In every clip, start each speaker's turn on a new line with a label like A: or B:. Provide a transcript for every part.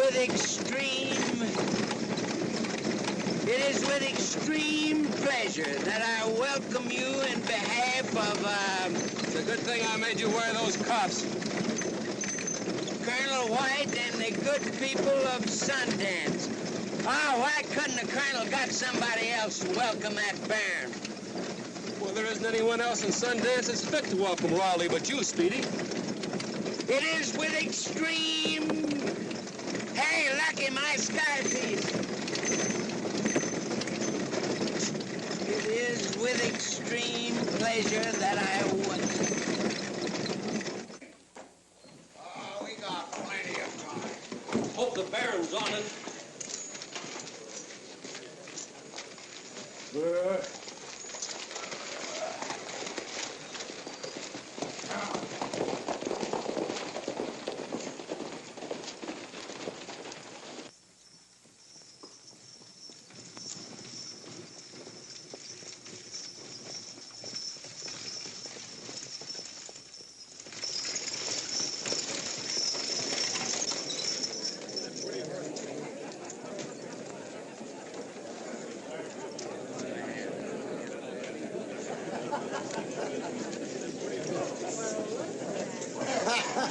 A: with extreme pleasure that I welcome you in behalf of,
B: It's a good thing I made you wear those cuffs.
A: Colonel White and the good people of Sundance. Oh, why couldn't the Colonel got somebody else to welcome that bairn?
B: Well, there isn't anyone else in Sundance that's fit to welcome Raleigh but you, Speedy.
A: It is with extreme... Hey, Lucky, my sky piece. It is with extreme pleasure that I
B: Oh, we got plenty of time. Hope the Baron's on it.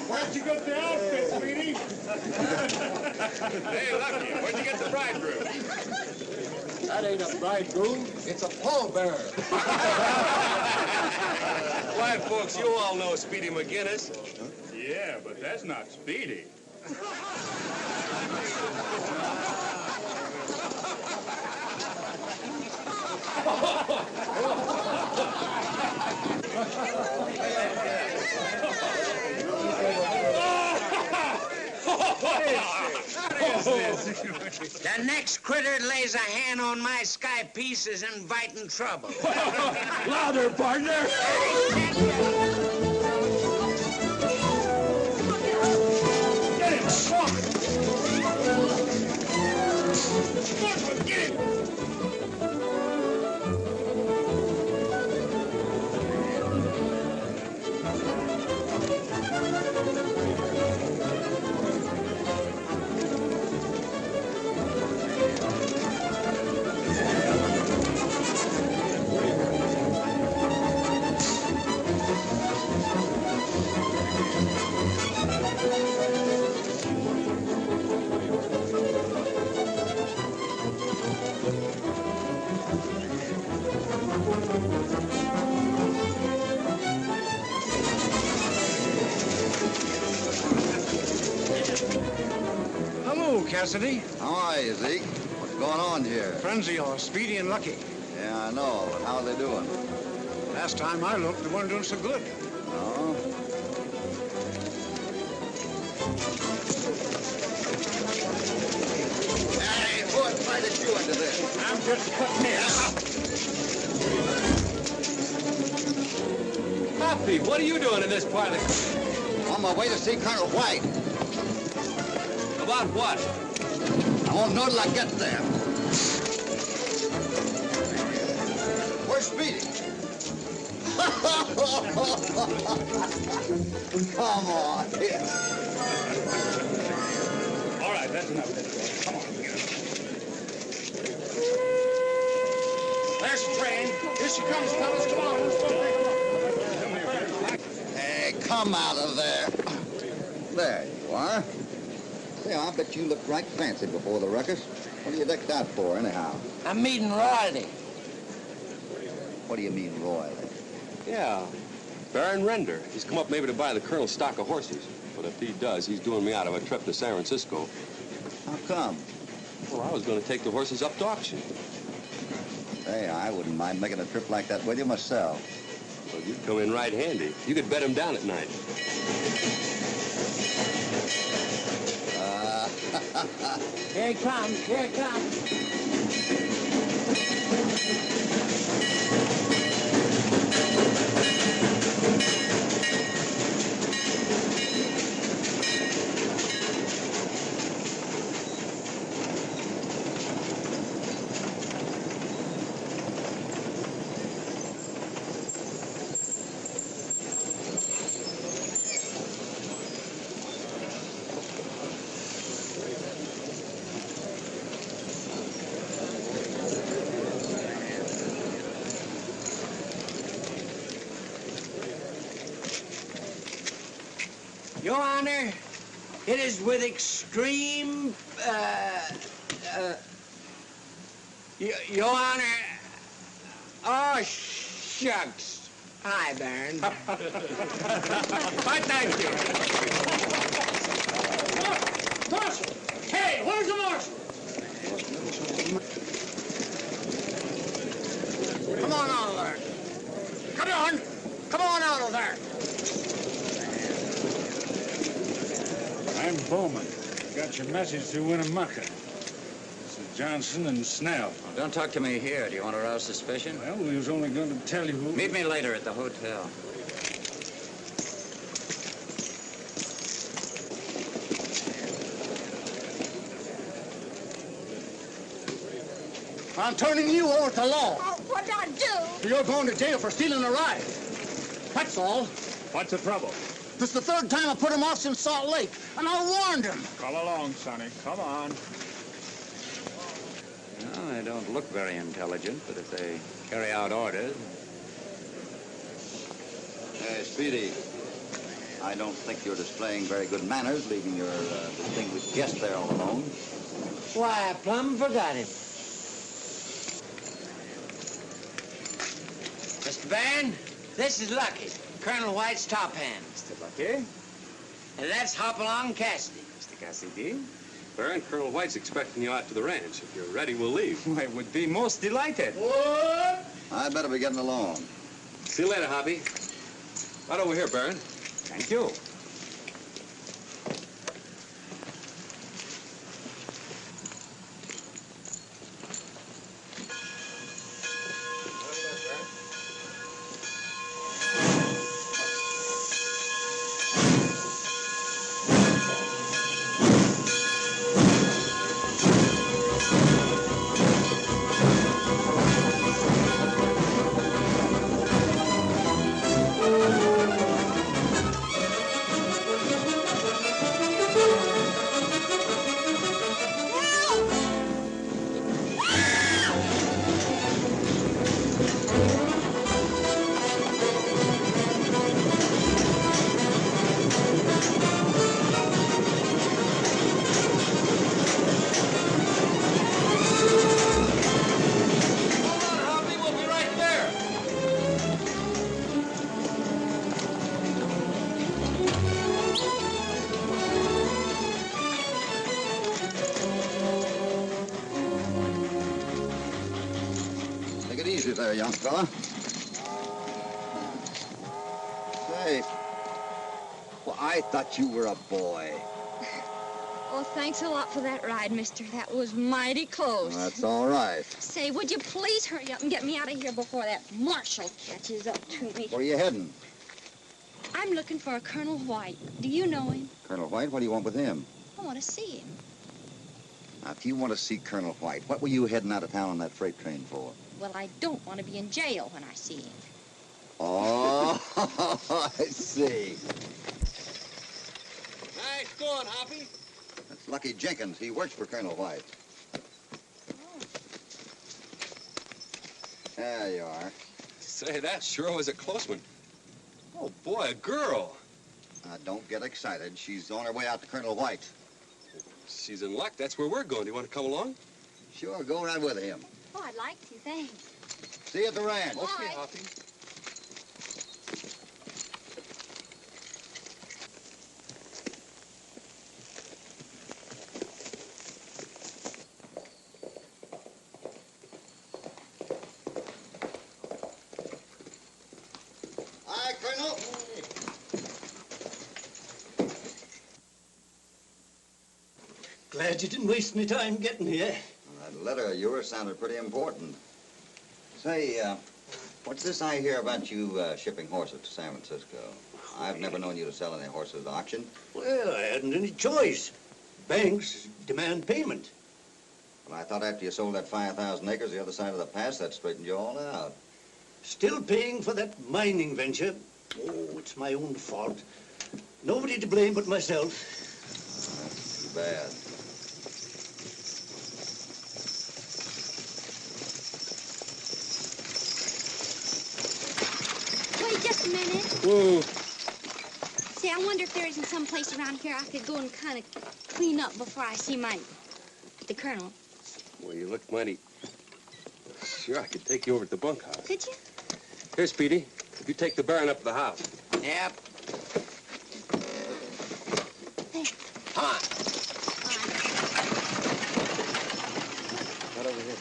C: Where'd you get the outfit, Speedy?
B: Hey, Lucky, where'd you get the bridegroom?
C: That ain't a bridegroom. It's a pallbearer.
B: Why, folks, you all know Speedy McGinnis.
D: Yeah, but that's not Speedy.
A: The next critter that lays a hand on my sky piece is inviting trouble.
C: Louder, partner. Get him, come on. Get him.
E: Hello, Cassidy.
F: How are you, Zeke? What's going on here?
E: Friends of yours, Speedy and Lucky.
F: Yeah, I know, but how are they doing?
E: Last time I looked, they weren't doing so good.
F: Oh? Hey, what invited you into this?
E: I'm just cutting in.
B: Poppy, what are you doing in this part of the...
F: On my way to see Colonel White.
B: About what?
F: I won't know till I get there. Where's Speedy? Come on. Here.
D: All right, that's enough. Come on.
E: There's the train. Here she comes, fellas. Come on, let's go take a look.
F: Hey, come out of there. There you are. Say, I bet you looked right fancy before the ruckus. What are you decked out for, anyhow?
A: I'm meeting Raleigh.
F: What do you mean, royally?
B: Yeah, Baron Render. He's come up maybe to buy the Colonel's stock of horses. But if he does, he's doing me out of a trip to San Francisco.
F: How come?
B: Well, I was going to take the horses up to auction.
F: Hey, I wouldn't mind making a trip like that with you myself.
B: Well, you'd come in right handy. You could bet him down at night.
A: Here it comes, here it comes. Your Honor, it is with extreme, Your Honor, oh, shucks. Hi, Baron.
D: Why, thank you.
E: Marshal! Hey, where's the marshal? Come on out of there. Come on. Come on out of there.
D: I'm Bowman. Got your message through Winnemucca. This is Johnson and Snell.
G: Don't talk to me here. Do you want to arouse suspicion?
D: Well, we was only going to tell you who...
G: Meet me later at the hotel.
E: I'm turning you over to law.
H: Oh, what'd I do?
E: You're going to jail for stealing a ride. That's all.
D: What's the trouble?
E: This is the third time I put him off since Salt Lake, and I warned him.
D: Come along, Sonny. Come on.
G: Well, they don't look very intelligent, but if they carry out orders...
F: Hey, Speedy. I don't think you're displaying very good manners, leaving your distinguished guest there all alone.
A: Why, I plumb forgot him. Mr. Baron, this is Lucky, Colonel White's top hand.
G: Mr. Lucky?
A: And that's Hopalong Cassidy.
G: Mr. Cassidy?
B: Baron, Colonel White's expecting you out to the ranch. If you're ready, we'll leave.
G: I would be most delighted.
E: What?
F: I'd better be getting along.
B: See you later, Hoppy. Right over here, Baron.
G: Thank you.
F: Easy there, young fella. Say, well, I thought you were a boy.
H: Oh, thanks a lot for that ride, mister. That was mighty close.
F: Well, that's all right.
H: Say, would you please hurry up and get me out of here before that marshal catches up to me?
F: Where are you heading?
H: I'm looking for a Colonel White. Do you know him?
F: Colonel White, what do you want with him?
H: I want to see him.
F: Now, if you want to see Colonel White, what were you heading out of town on that freight train for?
H: Well, I don't want to be in jail when I see him.
F: Oh, I see.
B: Nice going, Hoppy.
F: That's Lucky Jenkins. He works for Colonel White.
H: Oh.
F: There you are.
B: Say, that sure was a close one. Oh, boy, a girl.
F: Now, don't get excited. She's on her way out to Colonel White.
B: She's in luck. That's where we're going. Do you want to come along?
F: Sure, go right with him.
H: Oh, I'd like to, thanks.
F: See you at the ranch.
B: Okay, Hoppy.
F: Hi, Colonel.
E: Glad you didn't waste any time getting here.
F: That letter of yours sounded pretty important. Say, what's this I hear about you shipping horses to San Francisco? I've never known you to sell any horses at auction.
E: Well, I hadn't any choice. Banks demand payment.
F: Well, I thought after you sold that 5,000 acres the other side of the pass, that straightened you all out.
E: Still paying for that mining venture. Oh, it's my own fault. Nobody to blame but myself.
F: That's too bad.
H: Wait just a minute.
B: Whoa.
H: See, I want wonder if there isn't some place around here I could go and kind of clean up before I see the Colonel.
B: Well, you look mighty... Sure, I could take you over to the bunkhouse.
H: Could you?
B: Here, Speedy. You take the Baron up to the house.
A: Yep.
H: There.
A: Come on.
B: Right over here.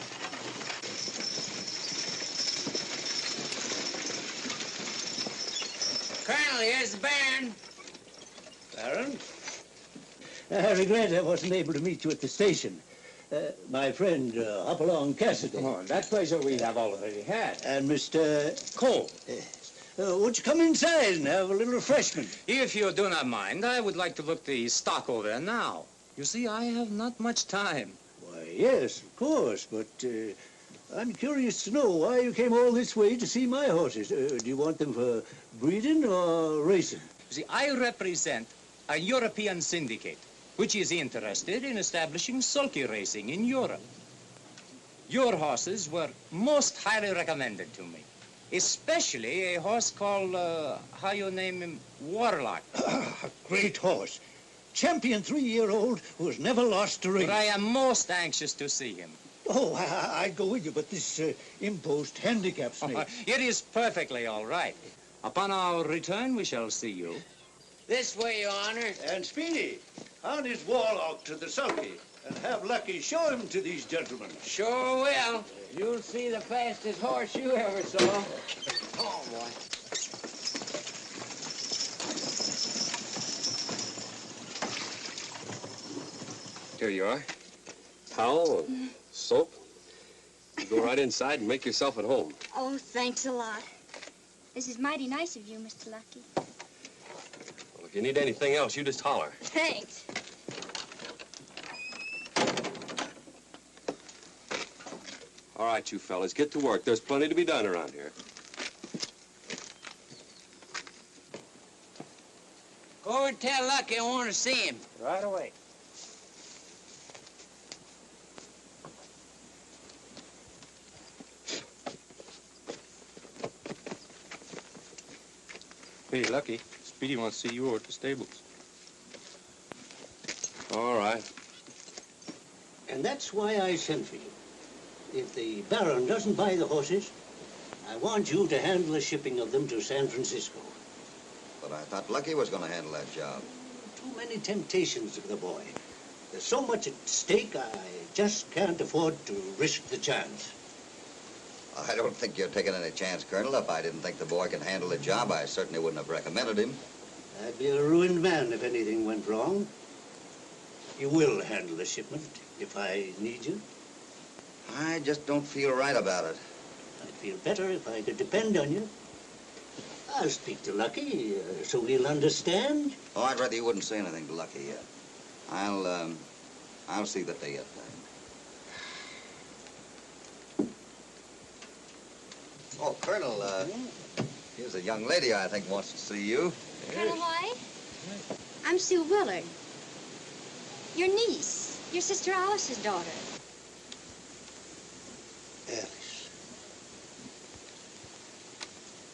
A: Colonel, here's the Baron.
E: Baron? I regret I wasn't able to meet you at the station. My friend, Hopalong Cassidy.
C: Oh, that pleasure we have already had.
E: And Mr.
C: Cole.
E: Won't you come inside and have a little refreshment?
G: If you do not mind, I would like to look the stock over now. You see, I have not much time.
E: Why, yes, of course, but I'm curious to know why you came all this way to see my horses. Do you want them for breeding or racing?
G: You see, I represent a European syndicate, which is interested in establishing sulky racing in Europe. Your horses were most highly recommended to me, especially a horse called, how you name him, Warlock.
E: A great horse. Champion 3-year-old who has never lost a race.
G: But I am most anxious to see him.
E: Oh, I'd go with you, but this impost handicaps me.
G: It is perfectly all right. Upon our return, we shall see you.
A: This way, Your Honor.
E: And Speedy, on his Warlock to the sulky, and have Lucky show him to these gentlemen.
A: Sure will. You'll see the fastest horse you ever saw.
F: Come on, boy.
B: Here you are. Towel and soap. You go right inside and make yourself at home.
H: Oh, thanks a lot. This is mighty nice of you, Mr. Lucky.
B: Well, if you need anything else, you just holler.
H: Thanks.
B: All right, you fellas, get to work. There's plenty to be done around here.
A: Go and tell Lucky I want to see him.
C: Right away.
I: Hey, Lucky, Speedy wants to see you over at the stables.
B: All right.
E: And that's why I sent for you. If the Baron doesn't buy the horses, I want you to handle the shipping of them to San Francisco.
F: But I thought Lucky was going to handle that job.
E: Too many temptations for the boy. There's so much at stake, I just can't afford to risk the chance.
F: I don't think you're taking any chance, Colonel. If I didn't think the boy could handle the job, I certainly wouldn't have recommended him.
E: I'd be a ruined man if anything went wrong. You will handle the shipment if I need you.
F: I just don't feel right about it.
E: I'd feel better if I could depend on you. I'll speak to Lucky, so he'll understand.
F: Oh, I'd rather you wouldn't say anything to Lucky yet. I'll see that they get that. Oh, Colonel, here's a young lady I think wants to see you.
H: Colonel White? I'm Sue Willard. Your niece. Your sister Alice's daughter.
E: Alice.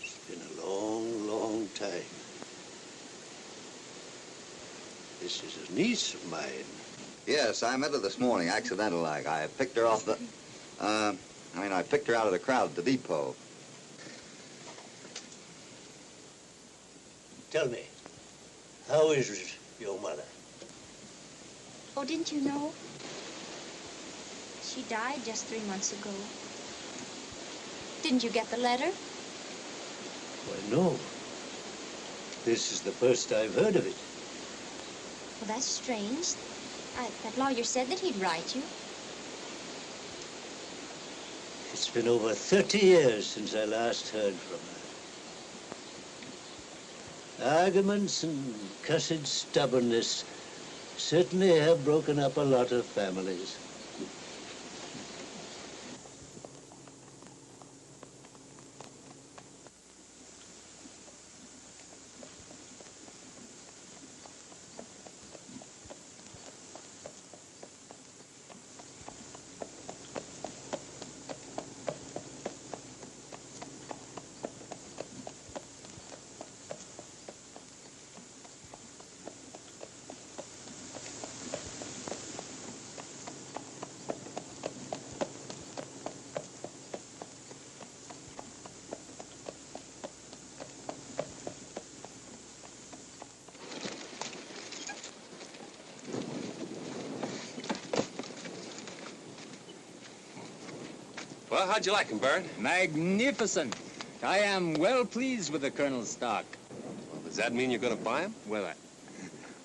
E: It's been a long, long time. This is a niece of mine.
F: Yes, I met her this morning, accidental-like. I picked her off the... I picked her out of the crowd at the depot.
E: Tell me, how is it, your mother?
H: Oh, didn't you know? She died just 3 months ago. Didn't you get the letter?
E: Why, no. This is the first I've heard of it.
H: Well, that's strange. That lawyer said that he'd write you.
E: It's been over 30 years since I last heard from her. Arguments and cussed stubbornness certainly have broken up a lot of families.
B: Well, how'd you like him, Baron?
G: Magnificent. I am well pleased with the Colonel's stock.
B: Well, does that mean you're going to buy him?
G: Well,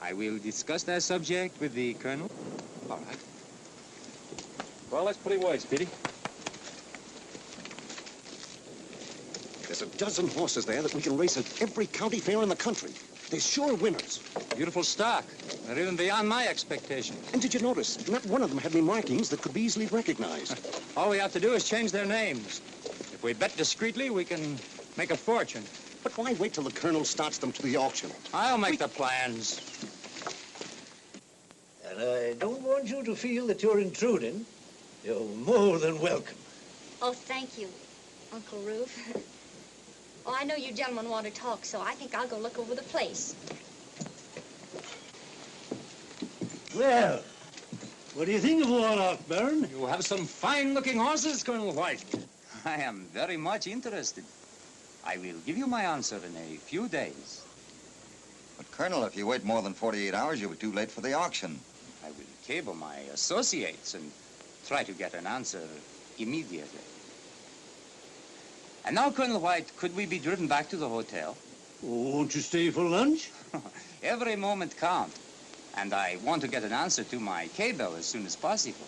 G: I will discuss that subject with the Colonel.
B: All right. Well, let's put him away, Speedy.
J: There's a dozen horses there that we can race at every county fair in the country. They're sure winners.
G: Beautiful stock. They're even beyond my expectations.
J: And did you notice, not one of them had any markings that could be easily recognized.
G: All we have to do is change their names. If we bet discreetly, we can make a fortune.
J: But why wait till the Colonel starts them to the auction?
G: I'll make the plans.
E: And I don't want you to feel that you're intruding. You're more than welcome.
H: Oh, thank you, Uncle Roof. Oh, I know you gentlemen want to talk, so I think I'll go look over the place.
E: Well, what do you think of Warlock, Baron?
G: You have some fine-looking horses, Colonel White. I am very much interested. I will give you my answer in a few days.
F: But, Colonel, if you wait more than 48 hours, you'll be too late for the auction.
G: I will cable my associates and try to get an answer immediately. And now, Colonel White, could we be driven back to the hotel?
E: Oh, won't you stay for lunch?
G: Every moment counts. And I want to get an answer to my cable as soon as possible.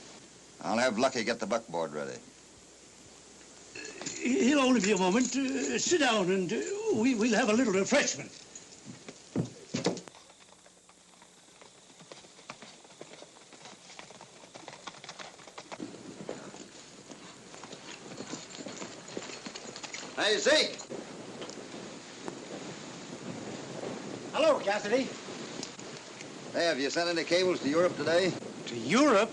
F: I'll have Lucky get the buckboard ready.
E: He'll only be a moment. Sit down and we'll have a little refreshment.
F: Hey, Zeke!
C: Hello, Cassidy.
F: Hey, have you sent any cables to Europe today?
C: To Europe?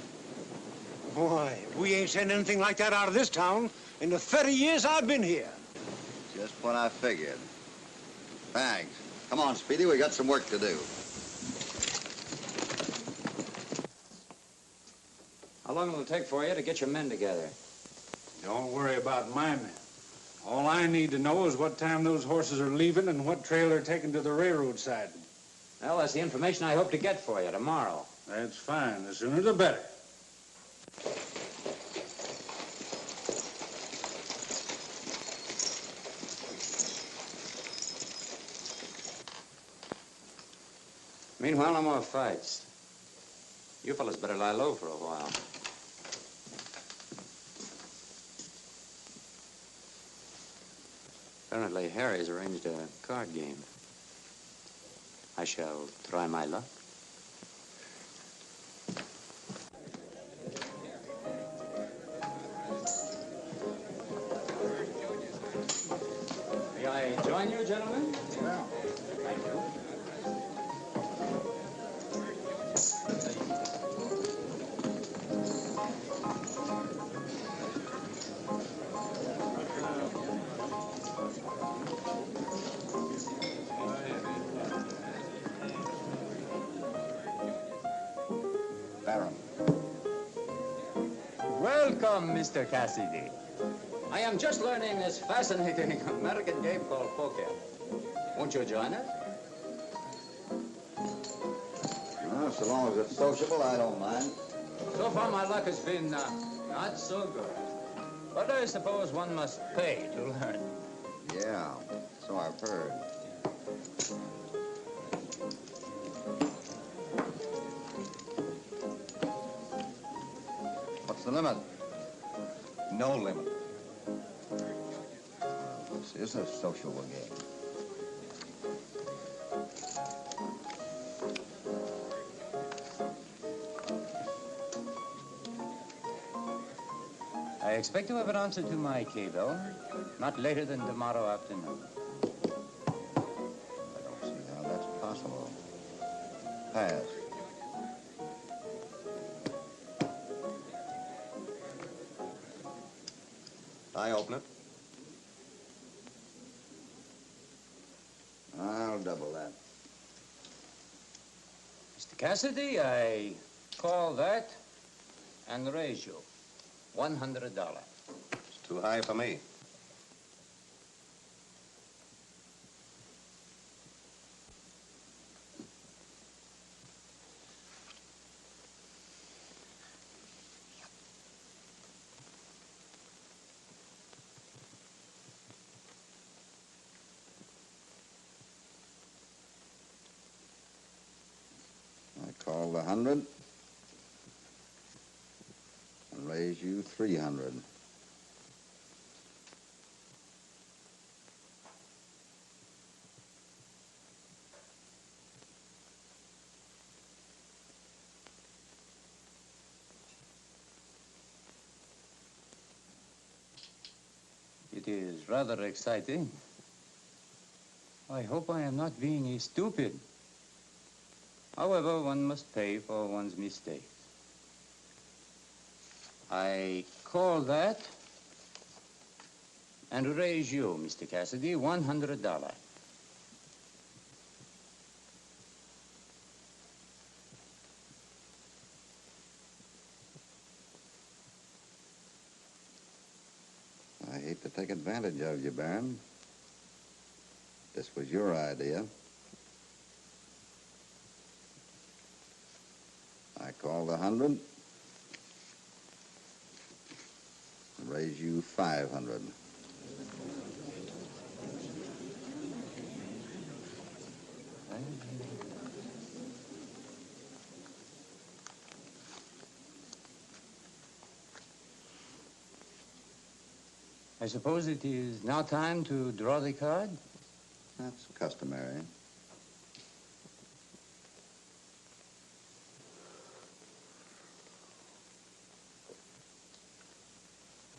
C: Boy, we ain't sent anything like that out of this town in the 30 years I've been here.
F: Just what I figured. Thanks. Come on, Speedy, we got some work to do.
G: How long will it take for you to get your men together?
D: Don't worry about my men. All I need to know is what time those horses are leaving and what trail they're taking to the railroad side.
G: Well, that's the information I hope to get for you tomorrow.
D: That's fine. The sooner the better.
G: Meanwhile, no more fights. You fellas better lie low for a while. Apparently, Harry's arranged a card game. I shall try my luck. May I join you, gentlemen?
C: Yeah.
G: Thank you.
F: Baron.
G: Welcome, Mr. Cassidy. I am just learning this fascinating American game called poker. Won't you join us?
F: Well, so long as it's sociable, I don't mind.
G: So far, my luck has been not so good. But I suppose one must pay to learn.
F: Yeah, so I've heard. What's the limit? No limit. This is a sociable game.
G: I expect to have an answer to my cable not later than tomorrow afternoon.
F: I don't see how that's possible. Pass.
B: I open it.
F: I'll double that.
G: Mr. Cassidy, I call that and raise you $100.
B: It's too high for me.
F: call the 100 and raise you 300.
K: It is rather exciting. I hope I am not being stupid. However, one must pay for one's mistakes. I call that and raise you, Mr. Cassidy, $100.
F: I hate to take advantage of you, Baron. This was your idea. I call the 100 and raise you 500.
K: I suppose it is now time to draw the card?
F: That's customary.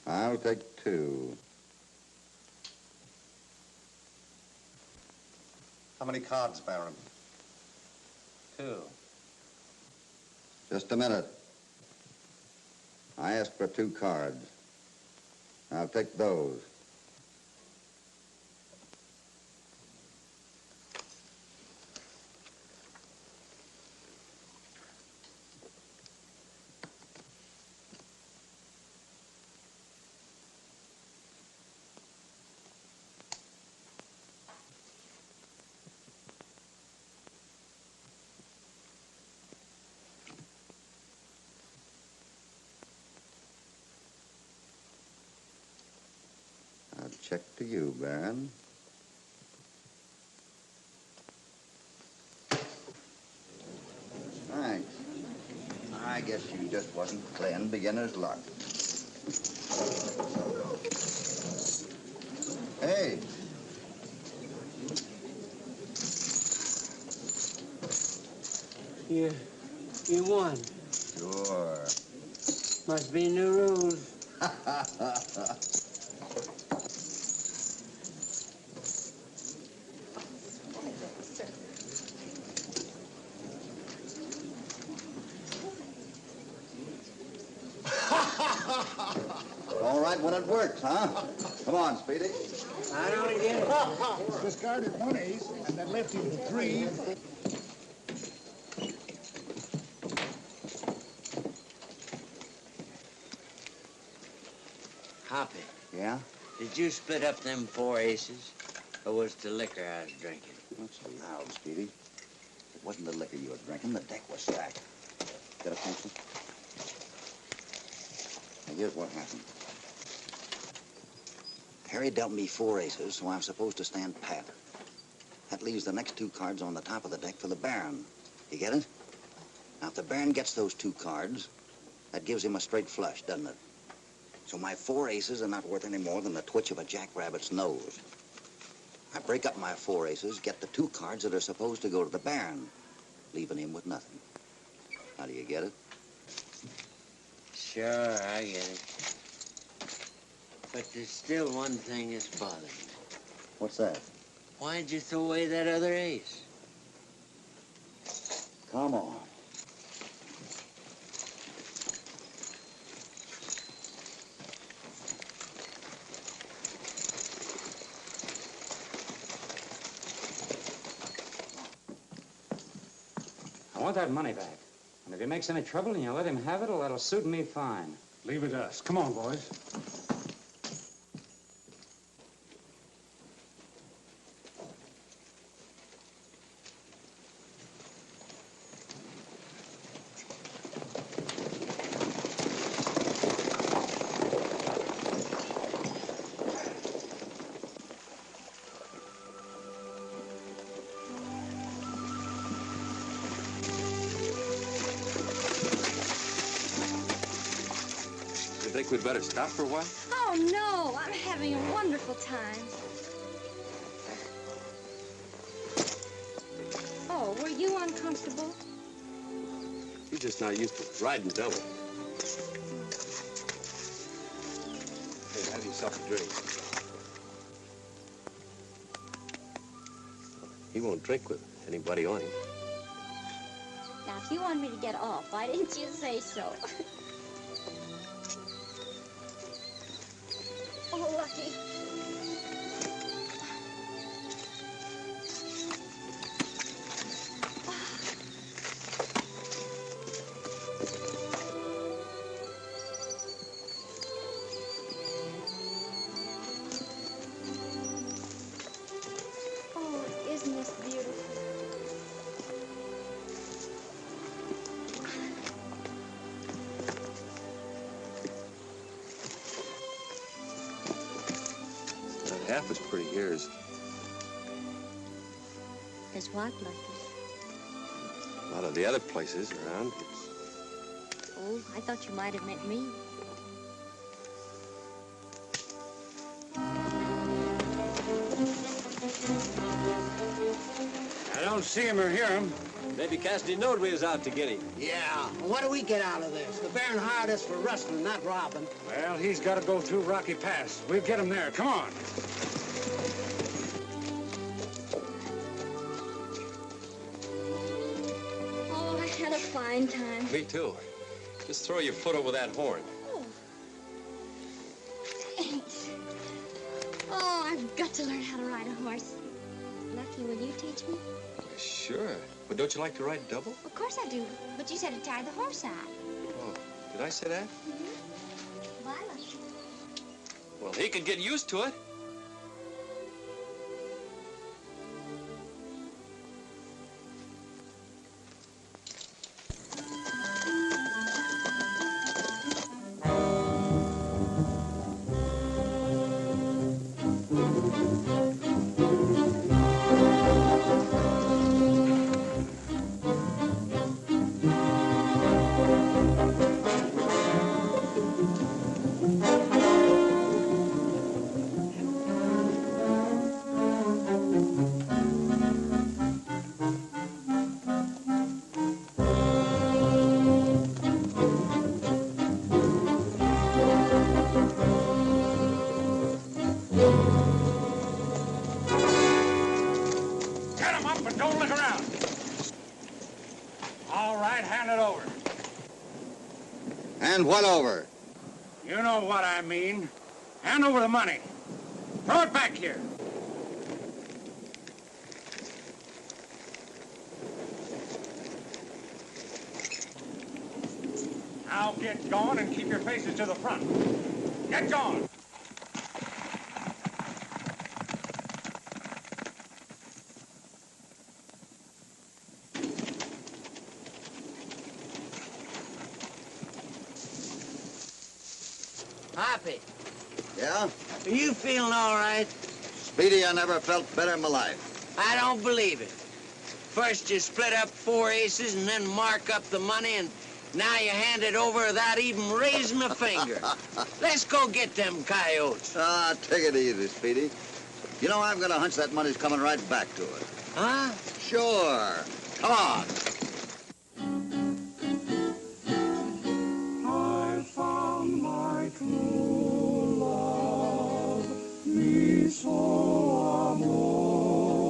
F: I'll take 2.
J: How many cards, Baron?
K: 2.
F: Just a minute. I asked for 2 cards. I'll take those. I'll check to you, Baron. Thanks. I guess you just wasn't playing beginner's luck. Hey.
A: You won.
F: Sure.
A: Must be new rules.
F: All right when it works, huh? Come on, Speedy.
A: I don't get it.
L: Discarded 1 ace and then left him with 3.
A: Hoppy,
F: Yeah?
A: did you split up them 4 aces? Or was it the liquor I was drinking?
F: Not so loud, Speedy. It wasn't the liquor you were drinking. The deck was stacked. Got a pencil? Now, here's what happened. Harry dealt me 4 aces, so I'm supposed to stand pat. That leaves the next 2 cards on the top of the deck for the Baron. You get it? Now, if the Baron gets those 2 cards, that gives him a straight flush, doesn't it? So my 4 aces are not worth any more than the twitch of a jackrabbit's nose. I break up my 4 aces, get the 2 cards that are supposed to go to the Baron, leaving him with nothing. How do you get it?
A: Sure, I get it. But there's still one thing that's bothering me.
F: What's that?
A: Why'd you throw away that other ace?
F: Come on.
D: I want that money back. And if he makes any trouble and you let him have it, well, that'll suit me fine. Leave it to us. Come on, boys.
B: think we'd better stop for a while?
H: Oh, no. I'm having a wonderful time. Oh, were you uncomfortable?
B: You're just not used to riding double. Hey, have yourself a drink. He won't drink with anybody on him.
H: Now, if you wanted me to get off, why didn't you say so? Oh, Lucky. Oh, isn't this beautiful?
B: Not half as pretty here as
H: As what, Lucky?
B: a lot of the other places around.
H: Oh, I thought you might have meant me.
C: I don't see him or hear him.
M: Maybe Cassidy knowed we was out to get him.
N: Yeah. What do we get out of this? The Baron hired us for rustling, not robbing.
D: Well, he's got to go through Rocky Pass. We'll get him there. Come on.
H: Oh, I had a fine time.
B: Me too. Just throw your foot over that horn.
H: Oh. Thanks. Oh, I've got to learn how to ride a horse. Lucky, will you teach me?
B: Sure. But don't you like to ride double?
H: Of course I do. But you said to tire the horse out.
B: Oh, did I say that?
H: Bye, Lucky.
B: Well, he could get used to it.
D: Get him up and don't look around. All right, hand it over.
F: And what over?
D: You know what I mean. Hand over the money. Throw it back here. Now get going and keep your faces to the front. Get going.
A: Hoppy,
F: Yeah?
A: are you feeling all right?
F: Speedy, I never felt better in my life.
A: I don't believe it. First you split up 4 aces and then mark up the money, and now you hand it over without even raising a finger. Let's go get them coyotes.
F: Ah, take it easy, Speedy. You know, I've got a hunch that money's coming right back to us.
A: Huh?
F: Sure. Come on.
L: I found my true love, mi solo amor.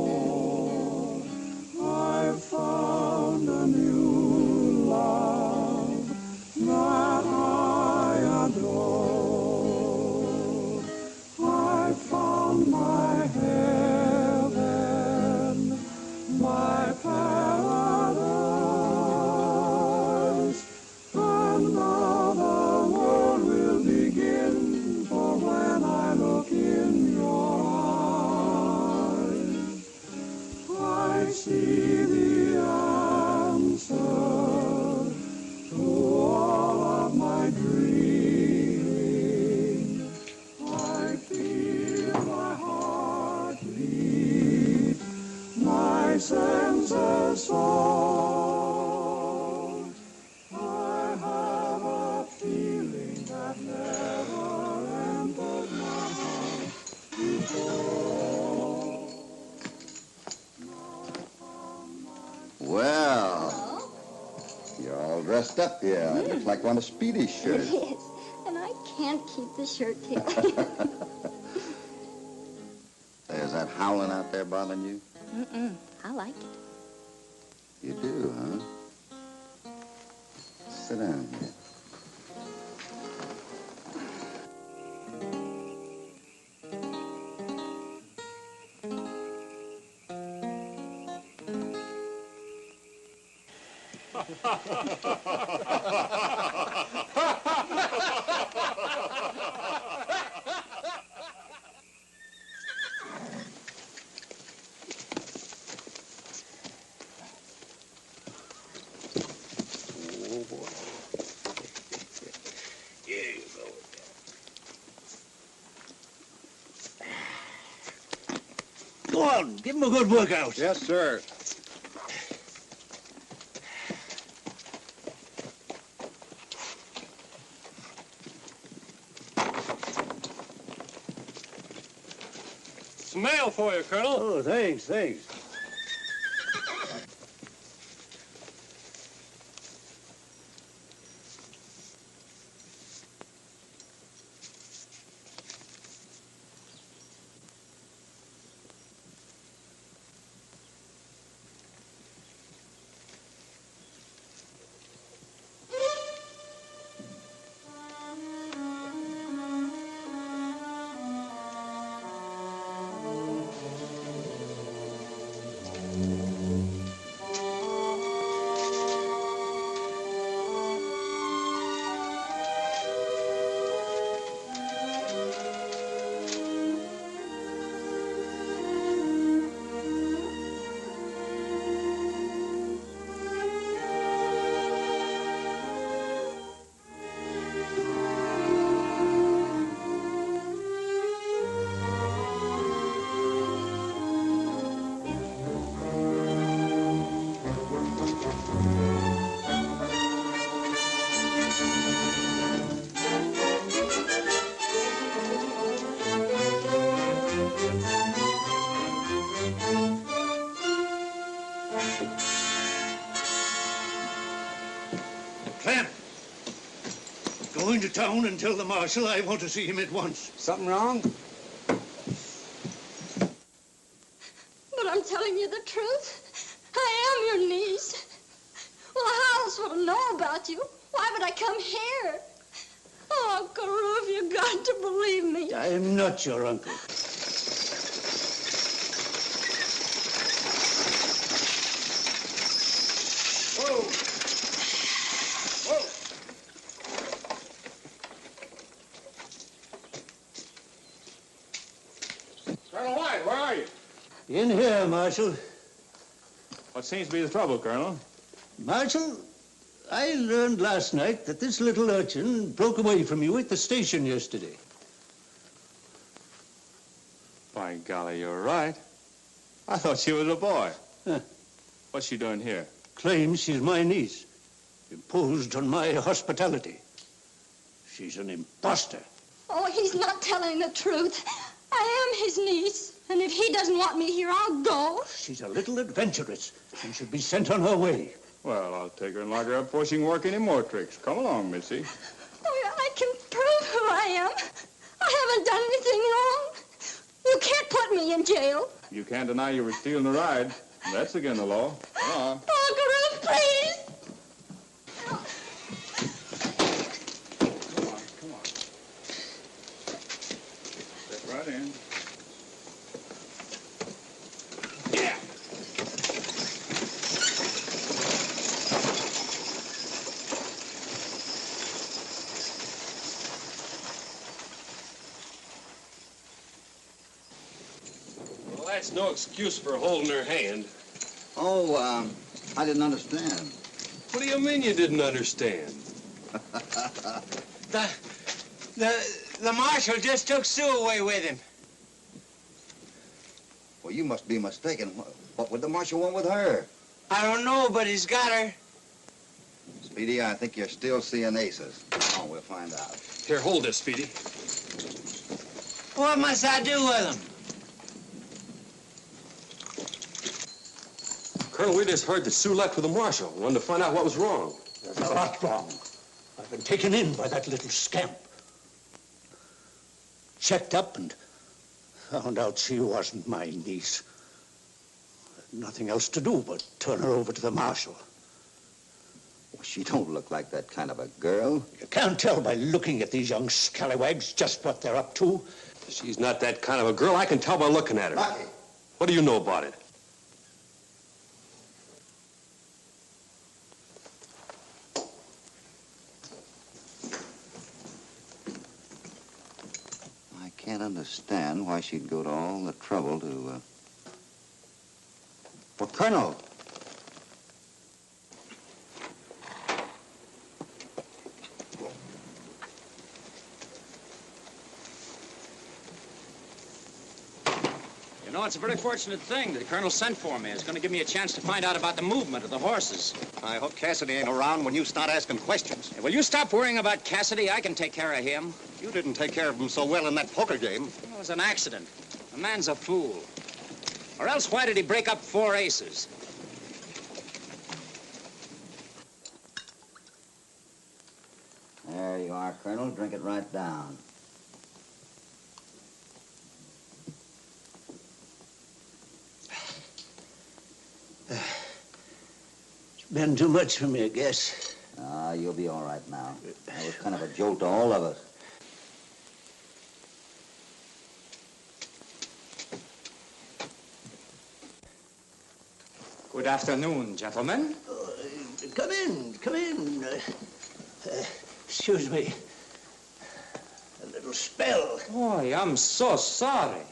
L: I found a new love that I adore. I found my heaven, my paradise.
F: You're all dressed up here. It looks like one of Speedy's shirts.
H: It is. And I can't keep the shirt tail.
F: Is that howling out there bothering you?
H: Mm-mm. I like it.
F: You do, huh? Sit down here.
C: Oh, boy. Here you go. Go on, give him a good workout.
J: Yes, sir.
M: Some mail for you, Colonel.
C: Oh, thanks, thanks. Clem, go into town and tell the marshal I want to see him at once.
N: Something wrong?
H: But I'm telling you the truth. I am your niece. Well, how else would I know about you? Why would I come here? Oh, Carew, you've got to believe me.
C: I'm not your uncle.
J: Whoa! Whoa!
D: Colonel White, where are you?
C: In here, Marshal.
D: What seems to be the trouble, Colonel?
C: Marshal, I learned last night that this little urchin broke away from you at the station yesterday.
D: By golly, you're right. I thought she was a boy.
C: Huh.
D: What's she doing here?
C: Claims she's my niece. Imposed on my hospitality. She's an imposter.
H: Oh, he's not telling the truth. I am his niece. And if he doesn't want me here, I'll go.
C: She's a little adventurous and should be sent on her way.
D: Well, I'll take her and lock her up before she can work any more tricks. Come along, Missy.
H: Oh, yeah, I can prove who I am. I haven't done anything wrong. You can't put me in jail.
D: You can't deny you were stealing the ride. That's against the law. Come on.
H: Oh, Carew, please.
D: Come on. Step right in. Yeah.
B: Well, that's no excuse for holding her hand.
F: Oh, I didn't understand.
B: What do you mean you didn't understand?
N: The marshal just took Sue away with him.
F: Well, you must be mistaken. What would the marshal want with her?
N: I don't know, but he's got her.
F: Speedy, I think you're still seeing aces. Come on, we'll find out.
B: Here, hold this, Speedy.
N: What must I do with him?
B: Colonel, we just heard that Sue left with the marshal. Wanted to find out what was wrong.
E: There's a lot wrong. I've been taken in by that little scamp. Checked up and found out she wasn't my niece. Nothing else to do but turn her over to the marshal.
F: Well, she don't look like that kind of a girl.
E: You can't tell by looking at these young scallywags just what they're up to.
B: She's not that kind of a girl. I can tell by looking at her.
F: Lucky.
B: What do you know about it?
F: I can't understand why she'd go to all the trouble to, Well, Colonel.
G: You know, it's a very fortunate thing that the Colonel sent for me. It's going to give me a chance to find out about the movement of the horses.
J: I hope Cassidy ain't around when you start asking questions.
G: Hey, will you stop worrying about Cassidy? I can take care of him.
J: You didn't take care of him so well in that poker game.
G: It was an accident. The man's a fool. Or else why did he break up 4 aces?
F: There you are, Colonel. Drink it right down.
E: It's been too much for me, I guess.
F: Ah, you'll be all right now. That was kind of a jolt to all of us.
G: Good afternoon, gentlemen.
E: Come in, come in. Excuse me. A little spell.
G: Boy, I'm so sorry.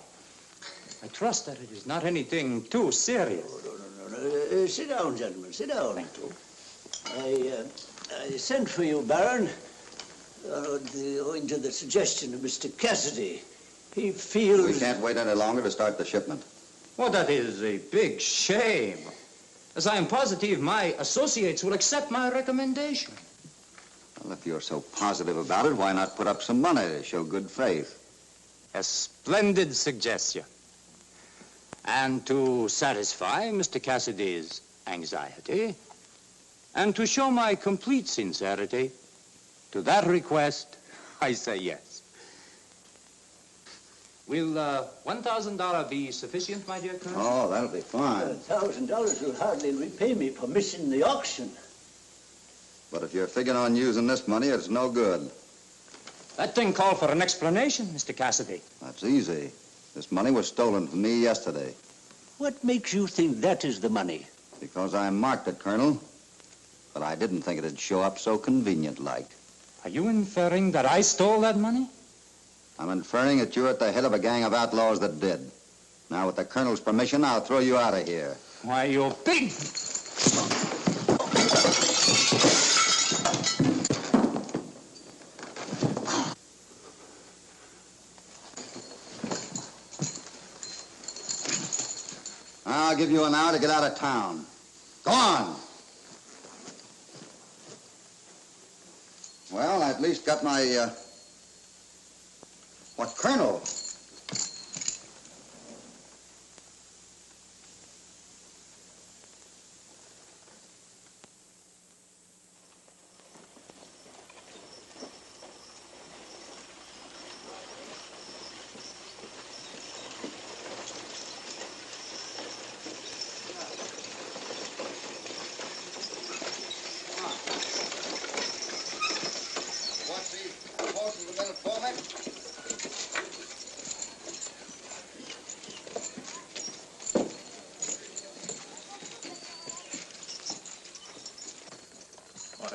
G: I trust that it is not anything too serious.
E: No. Sit down, gentlemen, sit down.
G: Thank you.
E: I sent for you, Baron, owing to the suggestion of Mr. Cassidy. He feels...
F: We can't wait any longer to start the shipment.
G: Well, that is a big shame. As I am positive my associates will accept my recommendation.
F: Well, if you're so positive about it, why not put up some money to show good faith?
G: A splendid suggestion. And to satisfy Mr. Cassidy's anxiety, and to show my complete sincerity, to that request, I say yes. Will $1,000 be sufficient, my dear Colonel?
F: Oh, that'll be fine.
E: $1,000 will hardly repay me for missing the auction.
F: But if you're figuring on using this money, it's no good.
G: That thing called for an explanation, Mr. Cassidy.
F: That's easy. This money was stolen from me yesterday.
E: What makes you think that is the money?
F: Because I marked it, Colonel. But I didn't think it'd show up so convenient-like.
G: Are you inferring that I stole that money?
F: I'm inferring that you're at the head of a gang of outlaws that did. Now, with the Colonel's permission, I'll throw you out of here.
G: Why, you big...
F: I'll give you an hour to get out of town. Go on. Well, I at least got my, What, Colonel?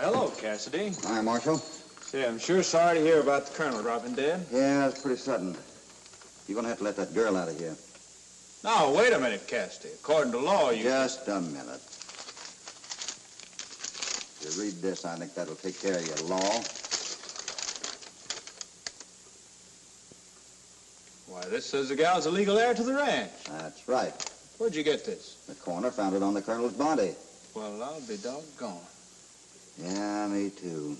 D: Hello, Cassidy.
F: Hi, Marshal.
D: Say, I'm sure sorry to hear about the Colonel dropping dead.
F: Yeah, that's pretty sudden. You're gonna have to let that girl out of here.
D: Now, wait a minute, Cassidy. According to law, you...
F: Just a minute. If you read this, I think that'll take care of your law.
D: Why, this says the gal's a legal heir to the ranch.
F: That's right.
D: Where'd you get this?
F: The coroner found it on the Colonel's body.
D: Well, I'll be doggone.
F: Yeah, me too.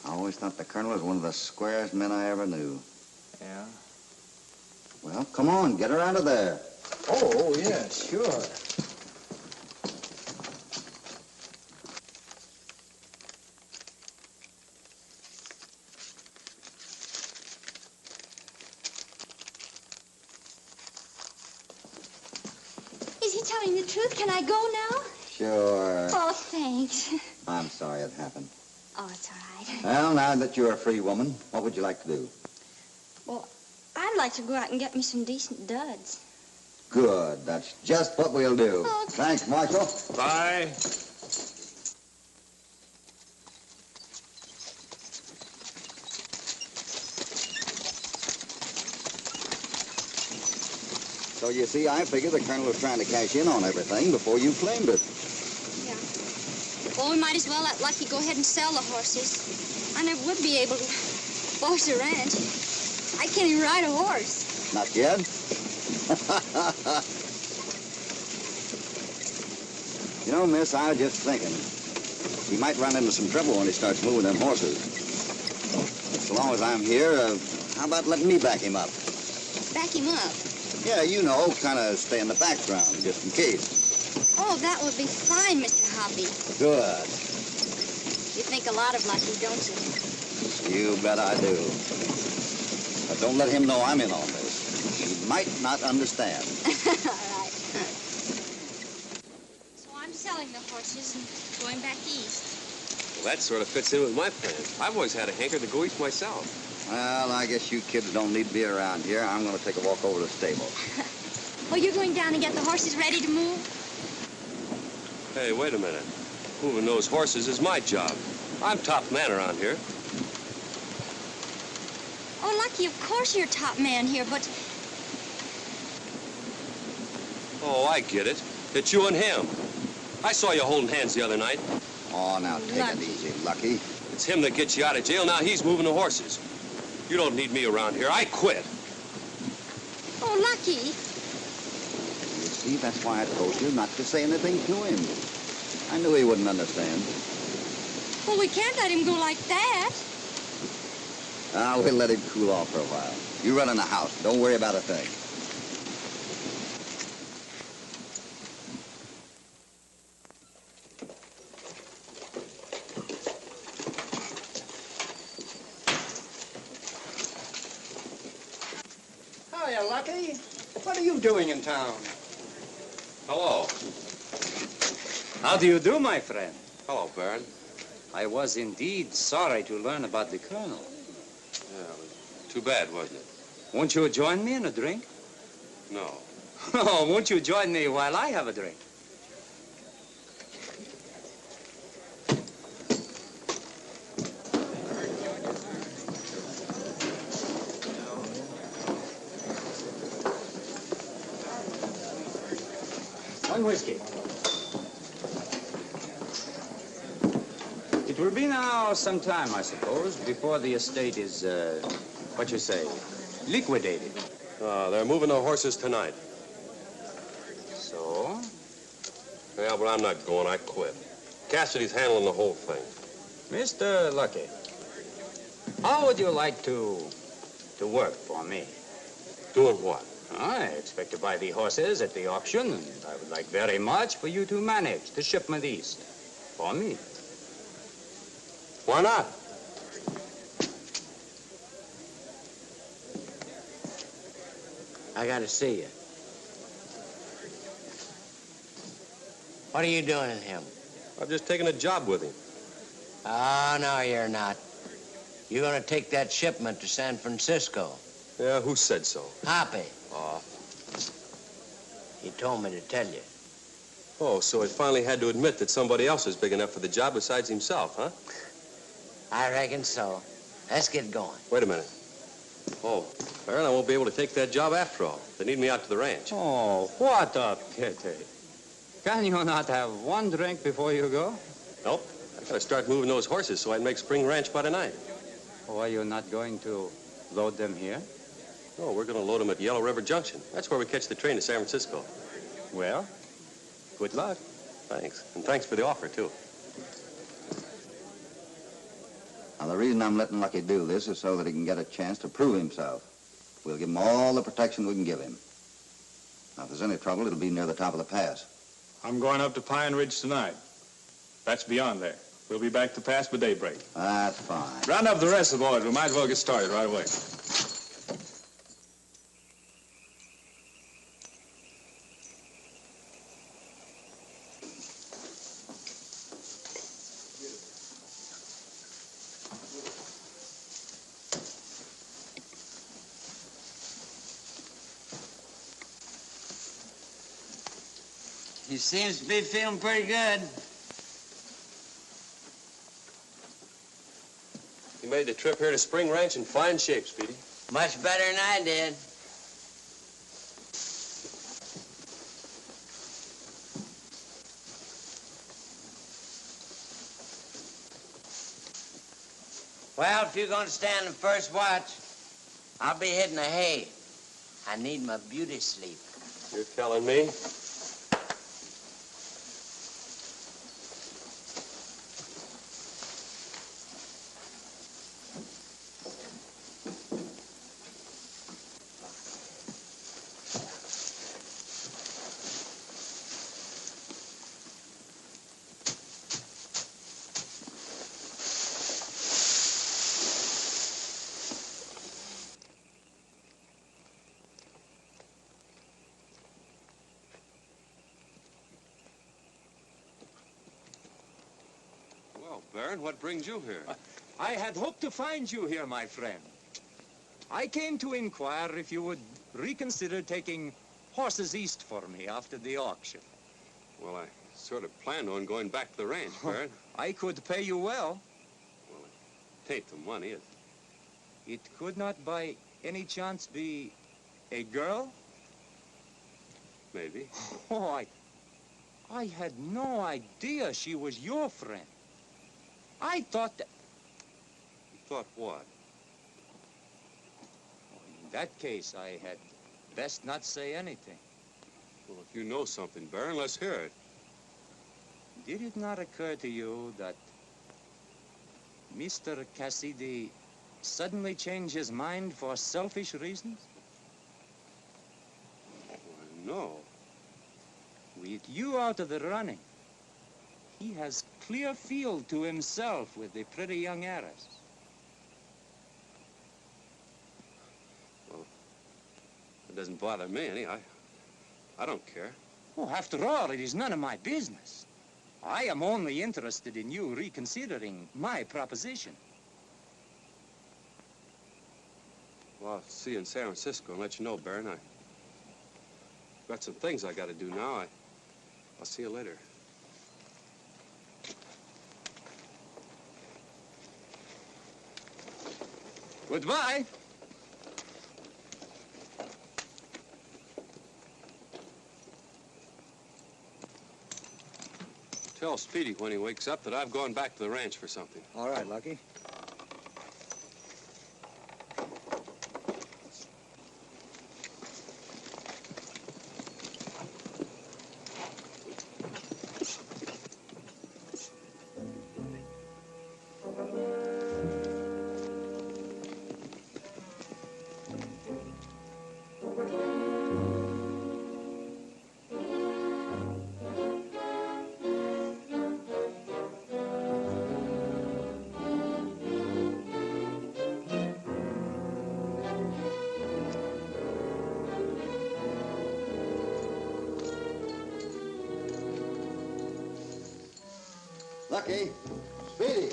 F: I always thought the Colonel was one of the squarest men I ever knew.
D: Yeah?
F: Well, come on, get her out of there.
D: Oh, yeah, sure.
H: telling the truth. Can I go now?
F: Sure.
H: Oh, thanks.
F: I'm sorry it happened.
H: Oh, it's all right.
F: Well, now that you're a free woman, what would you like to do?
H: Well, I'd like to go out and get me some decent duds.
F: Good. That's just what we'll do.
H: Oh,
F: Thanks, Marshal.
M: Bye.
F: So you see, I figured the Colonel was trying to cash in on everything before you claimed it.
H: Yeah. Well, we might as well let Lucky go ahead and sell the horses. I never would be able to boss a ranch. I can't even ride a horse.
F: Not yet? You know, miss, I was just thinking. He might run into some trouble when he starts moving them horses. So long as I'm here, how about letting me back him up?
H: Back him up?
F: Yeah, you know, kind of stay in the background, just in case.
H: Oh, that would be fine, Mr. Hoppy.
F: Good.
H: You think a lot of Lucky, don't you?
F: You bet I do. But don't let him know I'm in on this. He might not understand.
H: All right. So I'm selling the horses and going back east.
B: Well, that sort of fits in with my plan. I've always had a hanker to go east myself.
F: Well, I guess you kids don't need to be around here. I'm going to take a walk over to the stable.
H: Oh, you're going down and get the horses ready to move?
B: Hey, wait a minute. Moving those horses is my job. I'm top man around here.
H: Oh, Lucky, of course you're top man here, but...
B: Oh, I get it. It's you and him. I saw you holding hands the other night.
F: Oh, now take it easy, Lucky.
B: It's him that gets you out of jail. Now he's moving the horses. You don't need me around here. I quit.
H: Oh, Lucky.
F: You see, that's why I told you not to say anything to him. I knew he wouldn't understand.
H: Well, we can't let him go like that.
F: We'll let him cool off for a while. You run in the house. Don't worry about a thing.
N: Hiya, Lucky. What are you doing in town?
B: Hello.
K: How do you do, my friend?
B: Hello, Baron.
K: I was indeed sorry to learn about the Colonel.
B: Yeah, it was too bad, wasn't it?
K: Won't you join me in a drink?
B: No.
K: Oh, won't you join me while I have a drink? One whiskey. It will be now some time, I suppose, before the estate is, what you say, liquidated.
B: They're moving the horses tonight.
K: So?
B: Yeah, but I'm not going. I quit. Cassidy's handling the whole thing.
K: Mr. Lucky, how would you like to work for me?
B: Doing what?
K: I expect to buy the horses at the auction, and I would like very much for you to manage the shipment east for me.
B: Why not?
A: I gotta see you. What are you doing with him?
B: I've just taken a job with him.
A: Oh, no, you're not. You're gonna take that shipment to San Francisco.
B: Yeah, who said so?
A: Hoppy.
B: Oh.
A: He told me to tell you.
B: Oh, so he finally had to admit that somebody else is big enough for the job besides himself, huh?
A: I reckon so. Let's get going.
B: Wait a minute. Oh, Baron, I won't be able to take that job after all. They need me out to the ranch.
K: Oh, what a pity. Can you not have one drink before you go?
B: Nope. I gotta start moving those horses so I can make Spring Ranch by tonight.
K: Oh, are you not going to load them here?
B: No, we're gonna load them at Yellow River Junction. That's where we catch the train to San Francisco.
K: Well, good luck.
B: Thanks. And thanks for the offer, too.
F: Now, the reason I'm letting Lucky do this is so that he can get a chance to prove himself. We'll give him all the protection we can give him. Now, if there's any trouble, it'll be near the top of the pass.
I: I'm going up to Pine Ridge tonight. That's beyond there. We'll be back to pass by daybreak.
F: That's fine.
I: Round up the rest of the boys. We might as well get started right away.
A: He seems to be feeling pretty good.
B: You made the trip here to Spring Ranch in fine shape, Speedy.
A: Much better than I did. Well, if you're going to stand the first watch, I'll be hitting the hay. I need my beauty sleep.
B: You're telling me? Baron, what brings you here?
G: I had hoped to find you here, my friend. I came to inquire if you would reconsider taking horses east for me after the auction.
B: Well, I sort of planned on going back to the ranch, Baron.
G: I could pay you well.
B: Well, it ain't the money, is it?
G: It could not by any chance be a girl?
B: Maybe.
G: Oh, I had no idea she was your friend. I thought that...
B: You thought what?
G: In that case, I had best not say anything.
B: Well, if you know something, Baron, let's hear it.
G: Did it not occur to you that Mr. Cassidy suddenly changed his mind for selfish reasons?
B: No.
G: With you out of the running, he has clear field to himself with the pretty young heiress.
B: Well, it doesn't bother me any. I don't care.
G: Oh, after all, it is none of my business. I am only interested in you reconsidering my proposition.
B: Well, I'll see you in San Francisco and let you know, Baron. I've got some things I got to do now. I'll see you later.
G: Goodbye.
B: Tell Speedy when he wakes up that I've gone back to the ranch for something.
C: All right, Lucky.
F: Lucky. Speedy.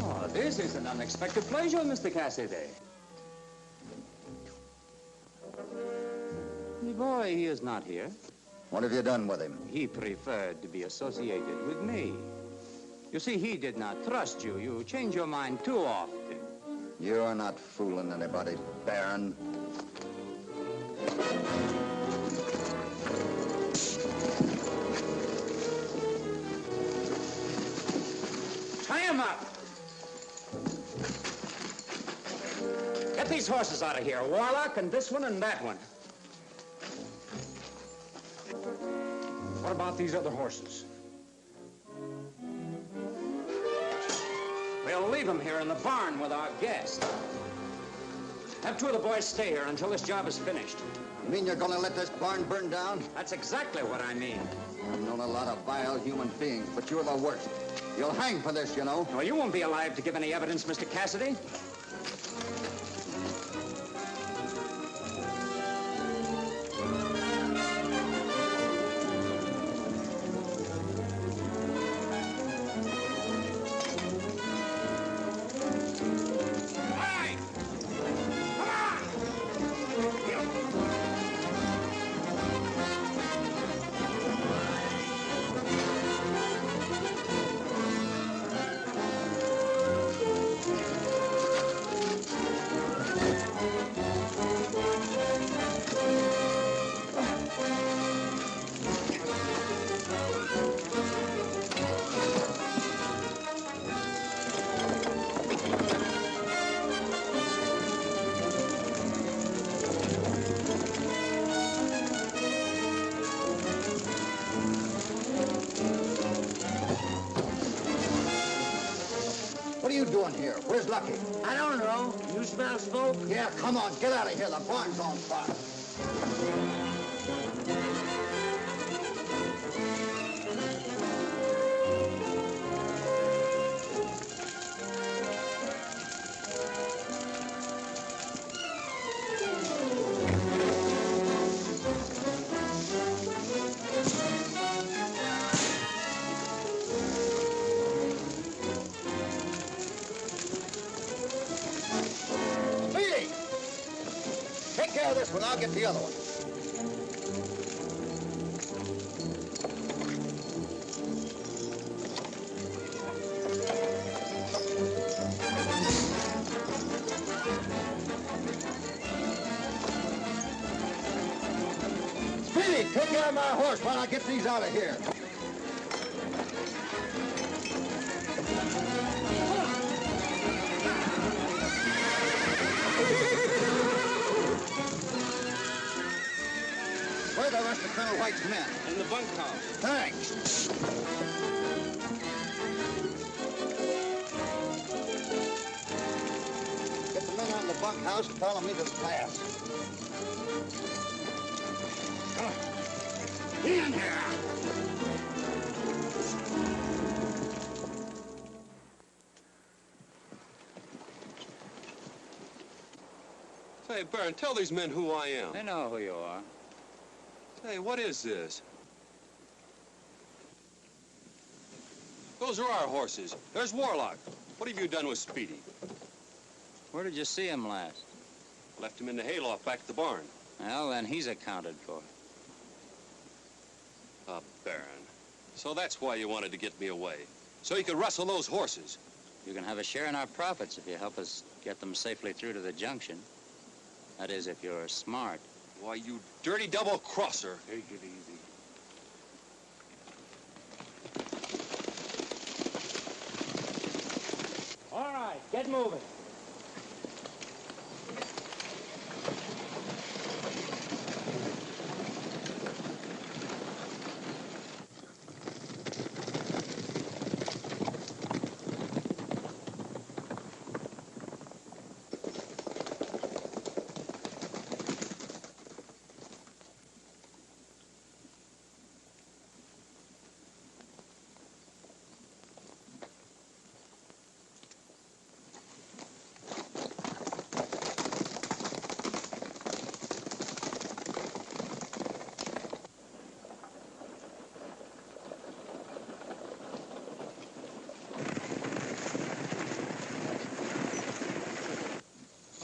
G: Oh, this is an unexpected pleasure, Mr. Cassidy. The boy, he is not here.
F: What have you done with him?
G: He preferred to be associated with me. You see, he did not trust you. You change your mind too often.
F: You're not fooling anybody, Baron.
G: Tie him up! Get these horses out of here, Warlock, and this one and that one.
D: What about these other horses?
G: We'll leave them here in the barn with our guest. Have two of the boys stay here until this job is finished.
F: You mean you're gonna let this barn burn down?
G: That's exactly what I mean.
F: I've known a lot of vile human beings, but you're the worst. You'll hang for this, you know.
G: Well, you won't be alive to give any evidence, Mr. Cassidy.
F: doing here? Where's Lucky?
A: I don't know. You smell smoke?
F: Yeah, come on, get out of here. The barn's on fire. Speedy! Take care of this one. I'll get the other one. Speedy, take care of my horse while I get these out of here. Where are the rest of Colonel White's men?
B: In the bunkhouse.
F: Thanks. Get the men out of the bunkhouse and follow me to the pass. In here!
B: Say, Baron, tell these men who I am.
K: They know who you are.
B: Hey, what is this? Those are our horses. There's Warlock. What have you done with Speedy?
K: Where did you see him last?
B: Left him in the hayloft back at the barn.
K: Well, then he's accounted for.
B: Baron. So that's why you wanted to get me away. So you could rustle those horses.
K: You can have a share in our profits if you help us get them safely through to the junction. That is, if you're smart.
B: Why, you dirty double-crosser.
D: Take it easy.
N: All right, get moving.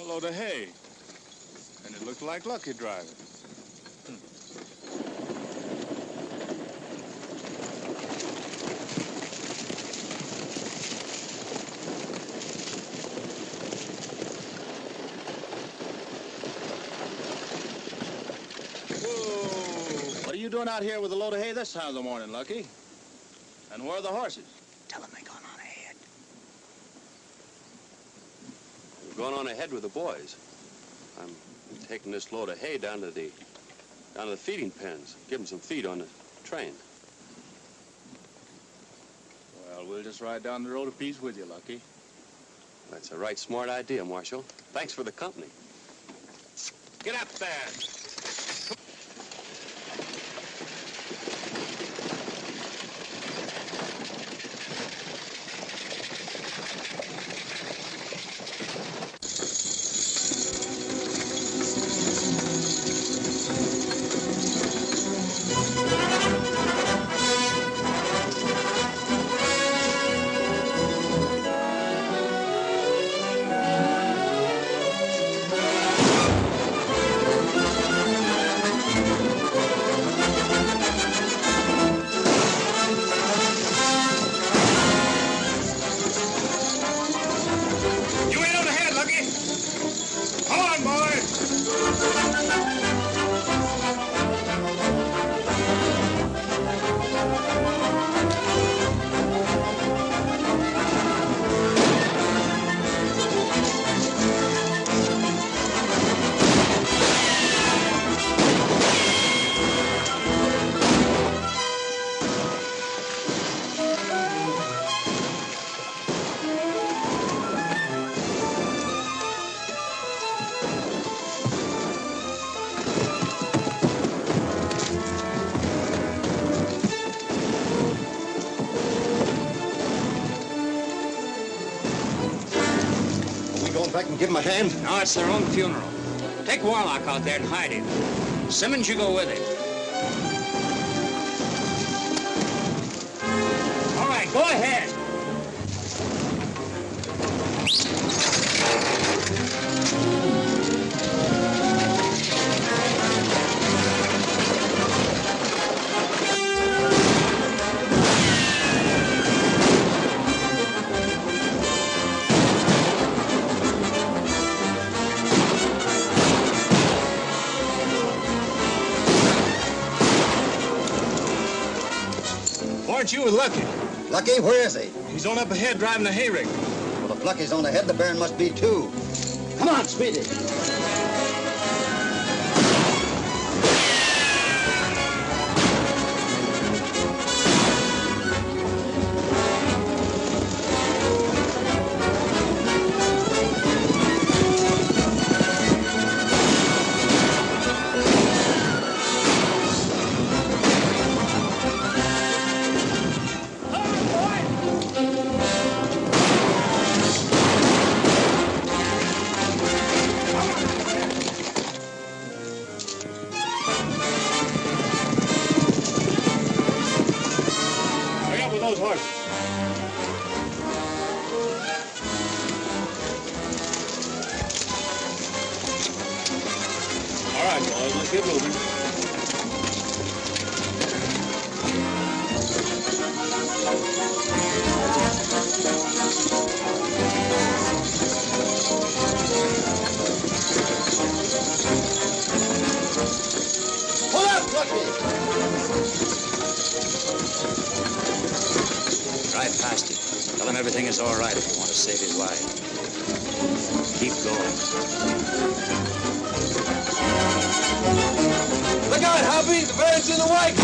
I: Load of hay. And it looked like Lucky driving.
O: Whoa! What are you doing out here with a load of hay this time of the morning, Lucky? And where are the horses?
F: Tell them they're gone on ahead.
B: We're going on ahead with the boys. I'm taking this load of hay down to the feeding pens. Give them some feed on the train.
O: Well, we'll just ride down the road a piece with you, Lucky.
B: That's a right smart idea, Marshal. Thanks for the company. Get up there!
J: give him a hand?
G: No, it's their own funeral. Take Warlock out there and hide him. Simmons, you go with him. All right, go ahead.
O: Aren't you with Lucky?
F: Lucky, where is he?
O: He's on up ahead driving the hay rig.
F: Well, if Lucky's on ahead, the Baron must be too. Come on, Speedy.
M: Get moving.
F: Pull up, Lucky!
G: Drive past him. Tell him everything is all right if you want to save his life. Keep going.
M: Look out, Hoppy! The Baron's in the way!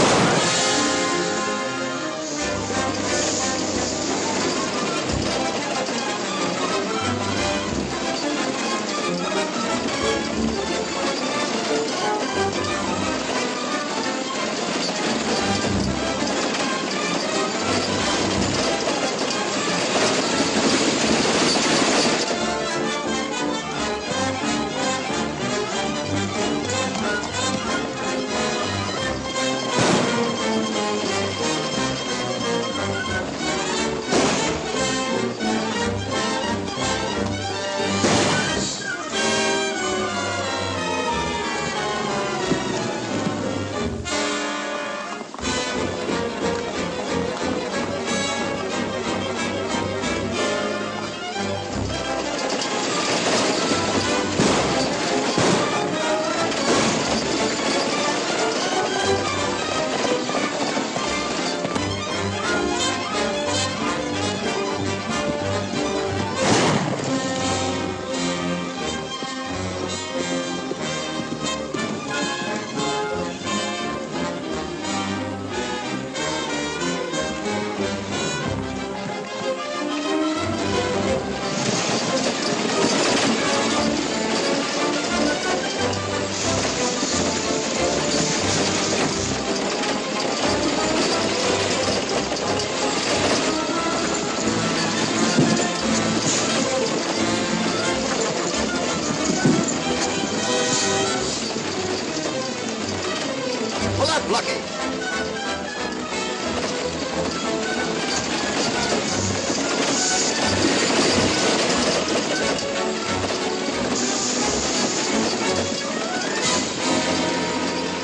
F: Lucky.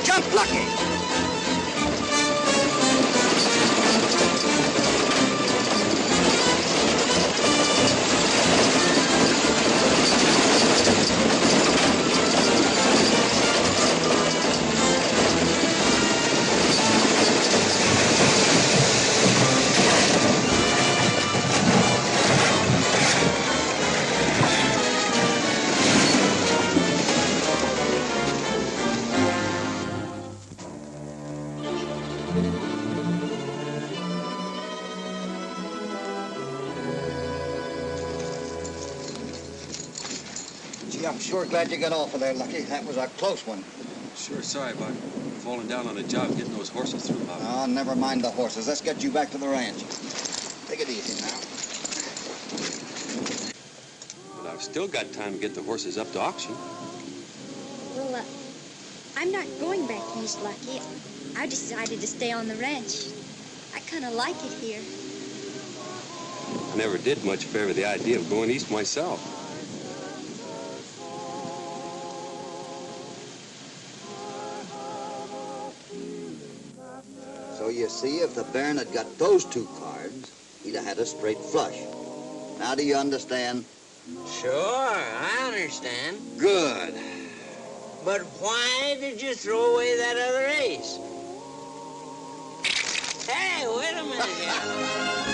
F: Jump, Lucky. Gee, I'm sure glad you got off of there, Lucky. That was a close one.
B: Sure sorry about falling down on a job getting those horses through, Bob.
F: Oh, never mind the horses. Let's get you back to the ranch. Take it easy now.
B: But I'm Still got time to get the horses up to auction.
P: Well, I'm not going back east, Lucky. I decided to stay on the ranch. I kind of like it here.
B: I never did much favor the idea of going east myself.
F: So you see, if the Baron had got those 2 cards, he'd have had a straight flush. Now do you understand?
A: Sure, I understand.
F: Good.
A: But why did you throw away that other ace? Hey, wait a minute here.